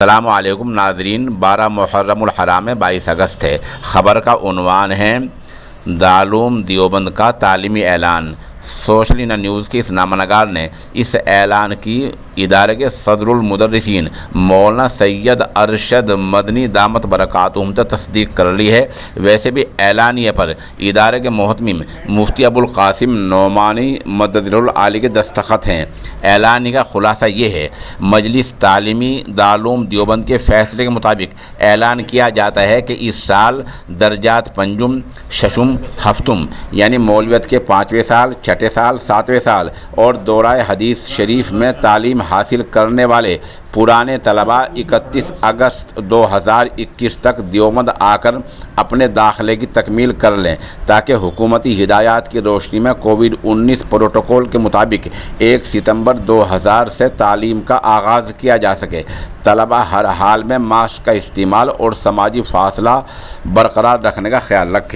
السلام علیکم ناظرین، 12 محرم الحرام ہے، 22 اگست ہے۔ خبر کا عنوان ہے دارالعلوم دیوبند کا تعلیمی اعلان۔ سوشل انڈیا نیوز کے اس نامہ نگار نے اس اعلان کی ادارے کے صدر المدرسین مولانا سید ارشد مدنی دامت برکاتہم سے تصدیق کر لی ہے۔ ویسے بھی اعلانیے پر ادارے کے محتمم مفتی ابو القاسم نعمانی مدد العالی کے دستخط ہیں۔ اعلانیے کا خلاصہ یہ ہے، مجلس تعلیمی دارالعلوم دیوبند کے فیصلے کے مطابق اعلان کیا جاتا ہے کہ اس سال درجات پنجم، ششم، ہفتم یعنی مولویت کے 5ویں سال، 6ٹھے سال، 7ویں سال اور دورہ حدیث شریف میں تعلیم حاصل کرنے والے پرانے طلباء 31 اگست 2021 تک دیوبند آ کر اپنے داخلے کی تکمیل کر لیں، تاکہ حکومتی ہدایات کی روشنی میں کووڈ-19 پروٹوکول کے مطابق 1 ستمبر 2000 سے تعلیم کا آغاز کیا جا سکے۔ طلباء ہر حال میں ماسک کا استعمال اور سماجی فاصلہ برقرار رکھنے کا خیال رکھیں۔